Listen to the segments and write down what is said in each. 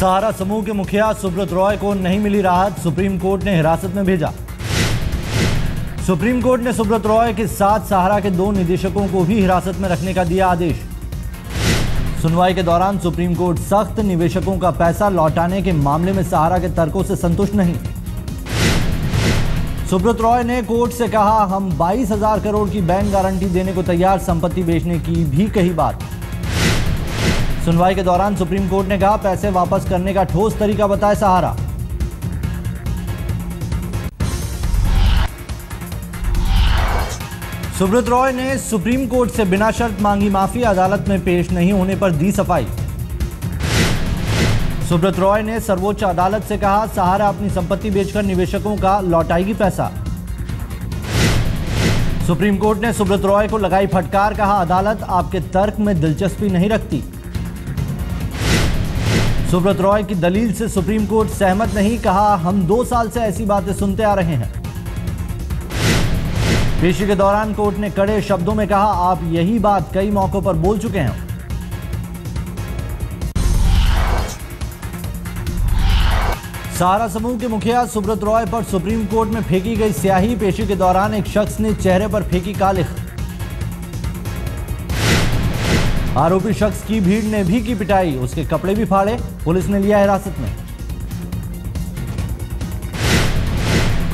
सहारा समूह के मुखिया सुब्रत रॉय को नहीं मिली राहत, सुप्रीम कोर्ट ने हिरासत में भेजा। सुप्रीम कोर्ट ने सुब्रत रॉय के साथ सहारा के 2 निदेशकों को भी हिरासत में रखने का दिया आदेश। सुनवाई के दौरान सुप्रीम कोर्ट सख्त, निवेशकों का पैसा लौटाने के मामले में सहारा के तर्कों से संतुष्ट नहीं। सुब्रत रॉय ने कोर्ट से कहा, हम 22,000 करोड़ की बैंक गारंटी देने को तैयार, संपत्ति बेचने की भी कही बात। सुनवाई के दौरान सुप्रीम कोर्ट ने कहा, पैसे वापस करने का ठोस तरीका बताए सहारा। सुब्रत रॉय ने सुप्रीम कोर्ट से बिना शर्त मांगी माफी, अदालत में पेश नहीं होने पर दी सफाई। सुब्रत रॉय ने सर्वोच्च अदालत से कहा, सहारा अपनी संपत्ति बेचकर निवेशकों का लौटाएगी पैसा। सुप्रीम कोर्ट ने सुब्रत रॉय को लगाई फटकार, कहा, अदालत आपके तर्क में दिलचस्पी नहीं रखती। सुब्रत रॉय की दलील से सुप्रीम कोर्ट सहमत नहीं, कहा, हम 2 साल से ऐसी बातें सुनते आ रहे हैं। पेशी के दौरान कोर्ट ने कड़े शब्दों में कहा, आप यही बात कई मौकों पर बोल चुके हैं। सहारा समूह के मुखिया सुब्रत रॉय पर सुप्रीम कोर्ट में फेंकी गई स्याही, पेशी के दौरान एक शख्स ने चेहरे पर फेंकी कालिख। आरोपी शख्स की भीड़ ने भी की पिटाई, उसके कपड़े भी फाड़े, पुलिस ने लिया हिरासत में।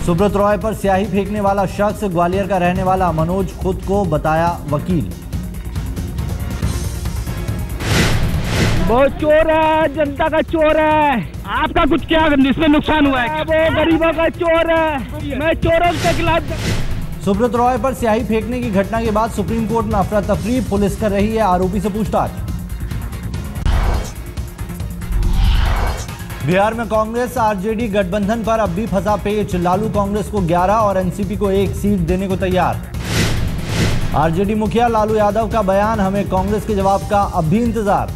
सुब्रत रॉय पर स्याही फेंकने वाला शख्स ग्वालियर का रहने वाला मनोज खुद को बताया वकील। वो चोर है, जनता का चोर है। आपका कुछ क्या इसमें नुकसान हुआ है? वो गरीबों का चोर है, मैं चोरों के खिलाफ। सुब्रत रॉय पर स्याही फेंकने की घटना के बाद सुप्रीम कोर्ट में अफरा तफरी, पुलिस कर रही है आरोपी से पूछताछ। बिहार में कांग्रेस आरजेडी गठबंधन पर अब भी फंसा पेच, लालू कांग्रेस को 11 और एनसीपी को 1 सीट देने को तैयार। आरजेडी मुखिया लालू यादव का बयान, हमें कांग्रेस के जवाब का अब भी इंतजार।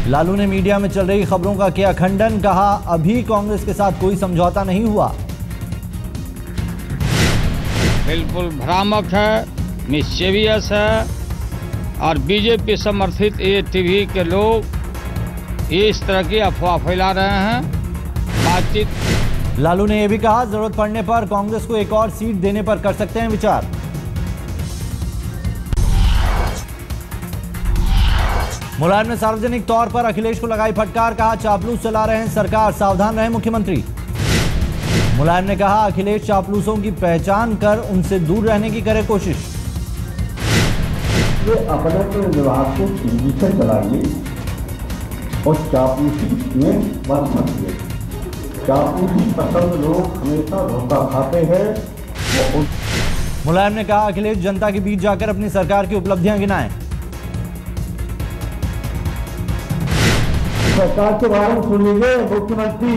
लालू ने मीडिया में चल रही खबरों का किया खंडन, कहा, अभी कांग्रेस के साथ कोई समझौता नहीं हुआ। बिल्कुल भ्रामक है, मिस्चीवियस है और बीजेपी समर्थित ये टीवी के लोग इस तरह की अफवाह फैला रहे हैं। बातचीत। लालू ने यह भी कहा, जरूरत पड़ने पर कांग्रेस को 1 और सीट देने पर कर सकते हैं विचार। मुलायम ने सार्वजनिक तौर पर अखिलेश को लगाई फटकार, कहा, चापलूस चला रहे हैं सरकार, सावधान रहे मुख्यमंत्री। मुलायम ने कहा, अखिलेश चापलूसों की पहचान कर उनसे दूर रहने की करे कोशिश। ये अपने विभाग को तेजी से चलाइए और चापलूसी में मत मतिए। चापलूसी पसंद लोग हमेशा धोखा खाते हैं। मुलायम ने कहा, अखिलेश जनता के बीच जाकर अपनी सरकार की उपलब्धियां गिनाएं। सरकार के बारे में सुन लीजिए, मुख्यमंत्री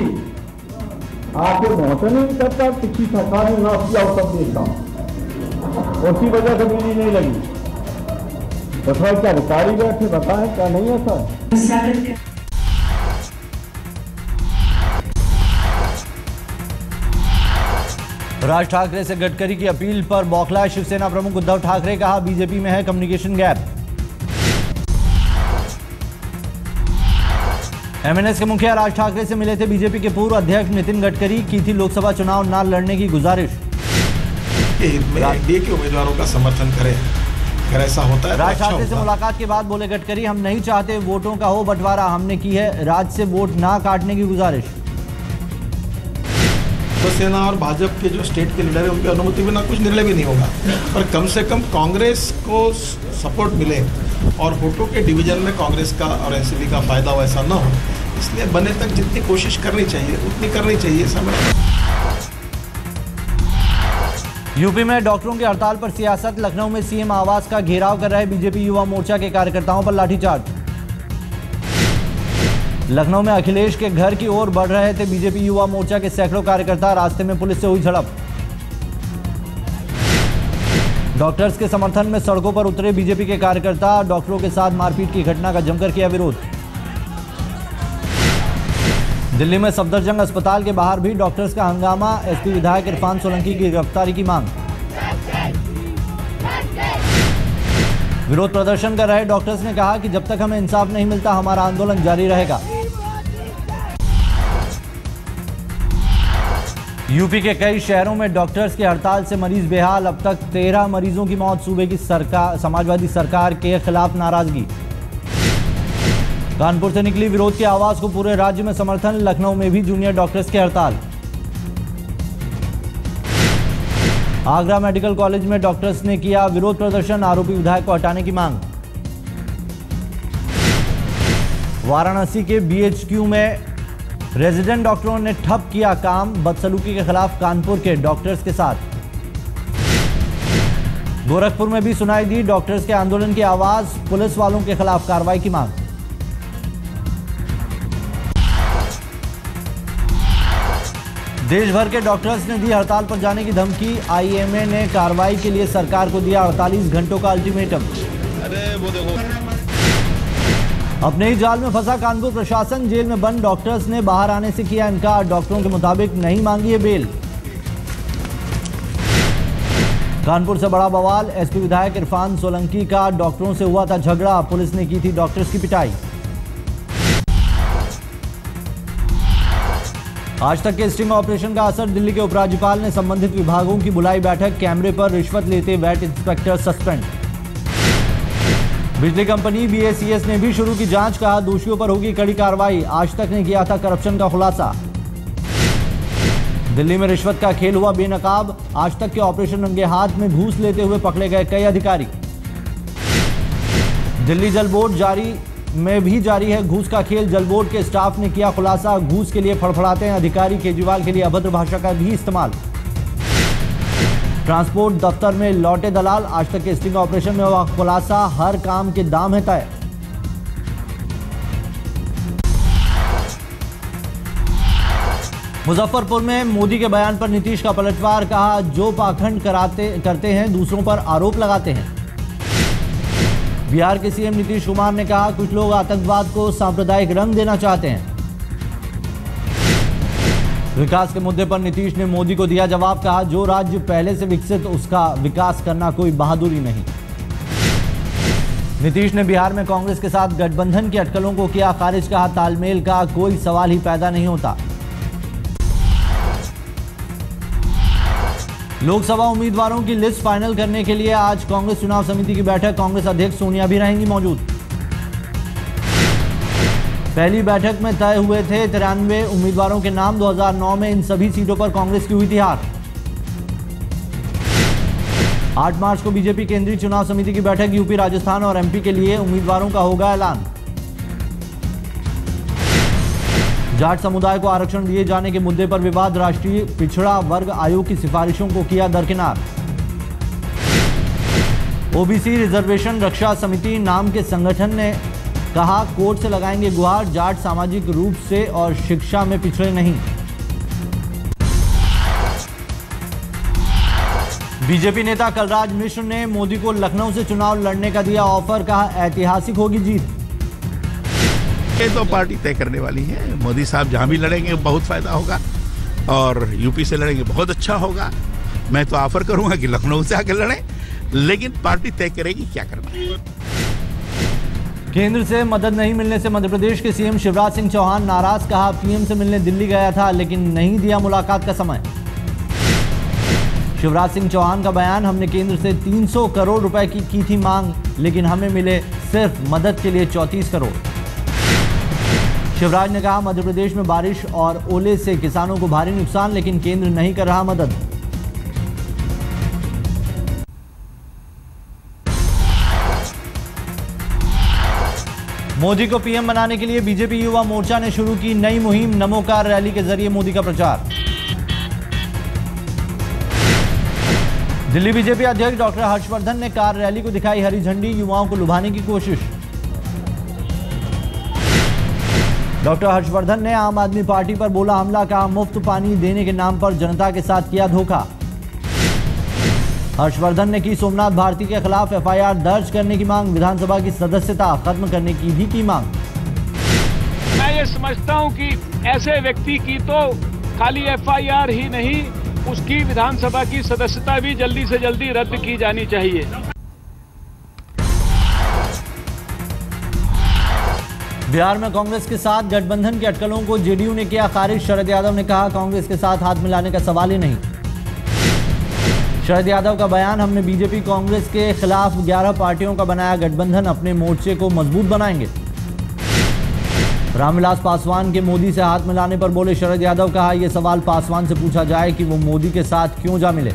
आपके पहुंचे नहीं करता, पिछली सरकार ने ना किया सब देखा, उसी वजह से बिजली नहीं लगी। बताए क्या अधिकारी बैठे, बताए क्या नहीं ऐसा है। राज ठाकरे से गडकरी की अपील पर बौखलाए शिवसेना प्रमुख उद्धव ठाकरे, कहा, बीजेपी में है कम्युनिकेशन गैप। एमएनएस के मुखिया राज ठाकरे से मिले थे बीजेपी के पूर्व अध्यक्ष नितिन गडकरी, की थी लोकसभा चुनाव न लड़ने की गुजारिश। एनडीए के उम्मीदवारों का समर्थन करें, अगर ऐसा होता है। राज ठाकरे से मुलाकात के बाद बोले गडकरी, हम नहीं चाहते वोटों का हो बंटवारा, हमने की है राज से वोट ना काटने की गुजारिश। शिवसेना और भाजपा के जो स्टेट के लीडर है उनकी अनुमति बिना कुछ निर्णय भी नहीं होगा, पर कम से कम कांग्रेस को सपोर्ट मिले और वोटों के डिवीजन में कांग्रेस का और एनसीपी का फायदा हो, ऐसा ना हो, इसलिए बने तक जितनी कोशिश करनी चाहिए उतनी करनी चाहिए समय। यूपी में डॉक्टरों की हड़ताल पर सियासत, लखनऊ में सीएम आवास का घेराव कर रहे बीजेपी युवा मोर्चा के कार्यकर्ताओं पर लाठीचार्ज। लखनऊ में अखिलेश के घर की ओर बढ़ रहे थे बीजेपी युवा मोर्चा के सैकड़ों कार्यकर्ता, रास्ते में पुलिस से हुई झड़प। डॉक्टर्स के समर्थन में सड़कों पर उतरे बीजेपी के कार्यकर्ता, डॉक्टरों के साथ मारपीट की घटना का जमकर किया विरोध। दिल्ली में सफदरजंग अस्पताल के बाहर भी डॉक्टर्स का हंगामा, एसपी विधायक इरफान सोलंकी की गिरफ्तारी की मांग। विरोध प्रदर्शन कर रहे डॉक्टर्स ने कहा कि जब तक हमें इंसाफ नहीं मिलता हमारा आंदोलन जारी रहेगा। यूपी के कई शहरों में डॉक्टर्स की हड़ताल से मरीज बेहाल। अब तक 13 मरीजों की मौत। सूबे की सरकार समाजवादी सरकार के खिलाफ नाराजगी। कानपुर से निकली विरोध की आवाज को पूरे राज्य में समर्थन। लखनऊ में भी जूनियर डॉक्टर्स की हड़ताल। आगरा मेडिकल कॉलेज में डॉक्टर्स ने किया विरोध प्रदर्शन। आरोपी विधायक को हटाने की मांग। वाराणसी के बीएचक्यू में रेजिडेंट डॉक्टरों ने ठप किया काम। बदसलूकी के खिलाफ कानपुर के डॉक्टर्स के साथ। गोरखपुर में भी सुनाई दी डॉक्टर्स के आंदोलन की आवाज। पुलिस वालों के खिलाफ कार्रवाई की मांग। देश भर के डॉक्टर्स ने दी हड़ताल पर जाने की धमकी। आईएमए ने कार्रवाई के लिए सरकार को दिया 48 घंटों का अल्टीमेटम। अरे वो देखो, अपने ही जाल में फंसा कानपुर प्रशासन। जेल में बंद डॉक्टर्स ने बाहर आने से किया इनकार। डॉक्टरों के मुताबिक नहीं मांगी है बेल। कानपुर से बड़ा बवाल। एसपी विधायक इरफान सोलंकी का डॉक्टरों से हुआ था झगड़ा। पुलिस ने की थी डॉक्टर्स की पिटाई। आज तक के स्टिंग ऑपरेशन का असर। दिल्ली के उपराज्यपाल ने संबंधित विभागों की बुलाई बैठक। कैमरे पर रिश्वत लेते वैट इंस्पेक्टर सस्पेंड। बिजली कंपनी बीएसीएस ने भी शुरू की जांच। कहा दोषियों पर होगी कड़ी कार्रवाई। आज तक ने किया था करप्शन का खुलासा। दिल्ली में रिश्वत का खेल हुआ बेनकाब। आज तक के ऑपरेशन रंगे हाथ में घूस लेते हुए पकड़े गए कई अधिकारी। दिल्ली जल बोर्ड में भी जारी है घूस का खेल। जल बोर्ड के स्टाफ ने किया खुलासा। घूस के लिए फड़फड़ाते हैं अधिकारी। केजरीवाल के लिए अभद्र भाषा का भी इस्तेमाल। ट्रांसपोर्ट दफ्तर में लौटे दलाल। आज तक के स्टिंग ऑपरेशन में हुआ खुलासा। हर काम के दाम है तय। मुजफ्फरपुर में मोदी के बयान पर नीतीश का पलटवार। कहा जो पाखंड करते हैं दूसरों पर आरोप लगाते हैं। बिहार के सीएम नीतीश कुमार ने कहा कुछ लोग आतंकवाद को सांप्रदायिक रंग देना चाहते हैं। विकास के मुद्दे पर नीतीश ने मोदी को दिया जवाब। कहा जो राज्य पहले से विकसित उसका विकास करना कोई बहादुरी नहीं। नीतीश ने बिहार में कांग्रेस के साथ गठबंधन की अटकलों को किया खारिज। कहा तालमेल का कोई सवाल ही पैदा नहीं होता। लोकसभा उम्मीदवारों की लिस्ट फाइनल करने के लिए आज कांग्रेस चुनाव समिति की बैठक। कांग्रेस अध्यक्ष सोनिया भी रहेंगी मौजूद। पहली बैठक में तय हुए थे 93 उम्मीदवारों के नाम। 2009 में इन सभी सीटों पर कांग्रेस की हुई थी हार। 8 मार्च को बीजेपी केंद्रीय चुनाव समिति की बैठक। यूपी, राजस्थान और एमपी के लिए उम्मीदवारों का होगा ऐलान। जाट समुदाय को आरक्षण दिए जाने के मुद्दे पर विवाद। राष्ट्रीय पिछड़ा वर्ग आयोग की सिफारिशों को किया दरकिनार। ओबीसी रिजर्वेशन रक्षा समिति नाम के संगठन ने कहा कोर्ट से लगाएंगे गुहार। जाट सामाजिक रूप से और शिक्षा में पिछड़े नहीं। बीजेपी नेता कलराज मिश्र ने मोदी को लखनऊ से चुनाव लड़ने का दिया ऑफर। कहा ऐतिहासिक होगी जीत। ये तो पार्टी तय करने वाली है। मोदी साहब जहां भी लड़ेंगे बहुत फायदा होगा और यूपी से लड़ेंगे बहुत अच्छा होगा। मैं तो ऑफर करूंगा कि लखनऊ से आकर लड़ें, लेकिन पार्टी तय करेगी क्या करना है। केंद्र से मदद नहीं मिलने से मध्य प्रदेश के सीएम शिवराज सिंह चौहान नाराज। कहा पीएम से मिलने दिल्ली गया था लेकिन नहीं दिया मुलाकात का समय। शिवराज सिंह चौहान का बयान। हमने केंद्र से 300 करोड़ रुपए की थी मांग लेकिन हमें मिले सिर्फ मदद के लिए 34 करोड़। शिवराज ने कहा मध्य प्रदेश में बारिश और ओले से किसानों को भारी नुकसान लेकिन केंद्र नहीं कर रहा मदद। मोदी को पीएम बनाने के लिए बीजेपी युवा मोर्चा ने शुरू की नई मुहिम। नमो कार रैली के जरिए मोदी का प्रचार। दिल्ली बीजेपी अध्यक्ष डॉक्टर हर्षवर्धन ने कार रैली को दिखाई हरी झंडी। युवाओं को लुभाने की कोशिश। डॉक्टर हर्षवर्धन ने आम आदमी पार्टी पर बोला हमला। कहा मुफ्त पानी देने के नाम पर जनता के साथ किया धोखा। हर्षवर्धन ने की सोमनाथ भारती के खिलाफ एफआईआर दर्ज करने की मांग। विधानसभा की सदस्यता खत्म करने की भी की मांग। मैं ये समझता हूं कि ऐसे व्यक्ति की तो खाली एफआईआर ही नहीं, उसकी विधानसभा की सदस्यता भी जल्दी से जल्दी रद्द की जानी चाहिए। बिहार में कांग्रेस के साथ गठबंधन की अटकलों को जेडीयू ने किया खारिज। शरद यादव ने कहा, कांग्रेस के साथ हाथ मिलाने का सवाल ही नहीं। शरद यादव का बयान, हमने बीजेपी कांग्रेस के खिलाफ 11 पार्टियों का बनाया गठबंधन, अपने मोर्चे को मजबूत बनाएंगे। रामविलास पासवान के मोदी से हाथ मिलाने पर बोले शरद यादव, कहा यह सवाल पासवान से पूछा जाए कि वो मोदी के साथ क्यों जा मिले।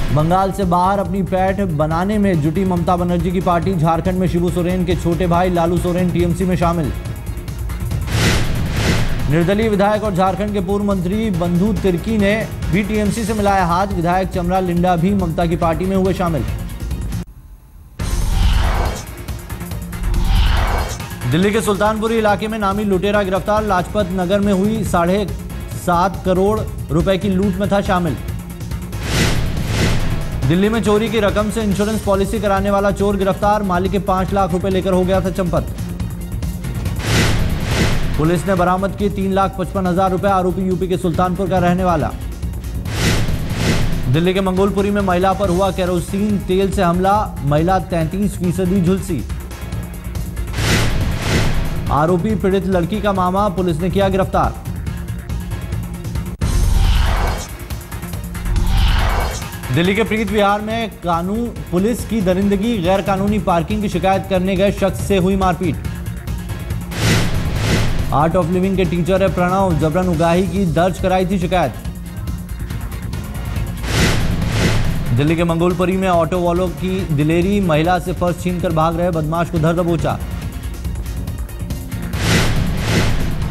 बंगाल से बाहर अपनी पैठ बनाने में जुटी ममता बनर्जी की पार्टी। झारखंड में शिबू सोरेन के छोटे भाई लालू सोरेन टीएमसी में शामिल। निर्दलीय विधायक और झारखंड के पूर्व मंत्री बंधु तिर्की ने भी टीएमसी से मिलाया हाथ। विधायक चमरा लिंडा भी ममता की पार्टी में हुए शामिल। दिल्ली के सुल्तानपुरी इलाके में नामी लुटेरा गिरफ्तार। लाजपत नगर में हुई 7.5 करोड़ रुपए की लूट में था शामिल। दिल्ली में चोरी की रकम से इंश्योरेंस पॉलिसी कराने वाला चोर गिरफ्तार। मालिक के 5 लाख रुपए लेकर हो गया था चंपत। पुलिस ने बरामद किए 3,55,000 रुपए। आरोपी यूपी के सुल्तानपुर का रहने वाला। दिल्ली के मंगोलपुरी में महिला पर हुआ केरोसिन तेल से हमला। महिला 33% झुलसी। आरोपी पीड़ित लड़की का मामा, पुलिस ने किया गिरफ्तार। दिल्ली के प्रीत विहार में कानून पुलिस की दरिंदगी। गैर कानूनी पार्किंग की शिकायत करने गए शख्स से हुई मारपीट। आर्ट ऑफ लिविंग के टीचर है प्रणव, जबरन उगाही की दर्ज कराई थी शिकायत। दिल्ली के मंगोलपुरी में ऑटो वालों की दिलेरी। महिला से पर्स छीनकर भाग रहे बदमाश को धर दबोचा।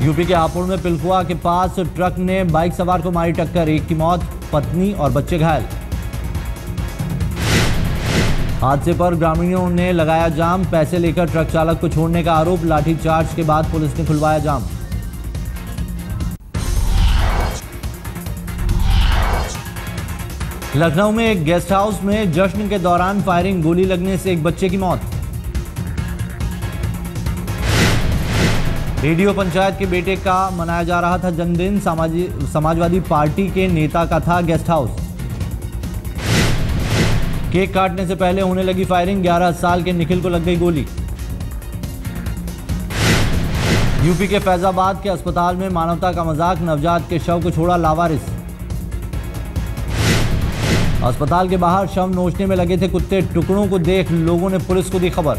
यूपी के हापुड़ में पिलखुआ के पास ट्रक ने बाइक सवार को मारी टक्कर। एक की मौत, पत्नी और बच्चे घायल। हादसे पर ग्रामीणों ने लगाया जाम। पैसे लेकर ट्रक चालक को छोड़ने का आरोप। लाठीचार्ज के बाद पुलिस ने खुलवाया जाम। लखनऊ में एक गेस्ट हाउस में जश्न के दौरान फायरिंग। गोली लगने से एक बच्चे की मौत। रेडियो पंचायत के बेटे का मनाया जा रहा था जन्मदिन। समाजवादी पार्टी के नेता का था गेस्ट हाउस। केक काटने से पहले होने लगी फायरिंग। 11 साल के निखिल को लग गई गोली। यूपी के फैजाबाद के अस्पताल में मानवता का मजाक। नवजात के शव को छोड़ा लावारिस। अस्पताल के बाहर शव नोचने में लगे थे कुत्ते। टुकड़ों को देख लोगों ने पुलिस को दी खबर।